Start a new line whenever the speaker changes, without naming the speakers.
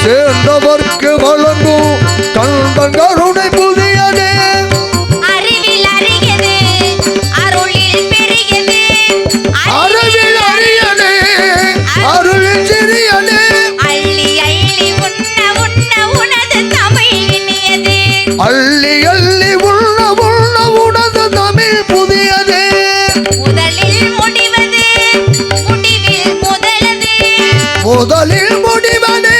சேர்ந்தவர்க்கு வழங்கும் கந்தன் கருணை புதியதே.
அறிவில் அறியது அருளில் பெரியது.
அறிவில் அறியது அருளில் சிறியது.
அள்ளி அள்ளி உண்ண உண்ண உனது தமிழ் இனியது.
அள்ளி அள்ளி உண்ண உண்ண உனது தமிழ் புதியது.
முதலில் முடிவது முடிவில் முதலது.
முதலில் முடிவது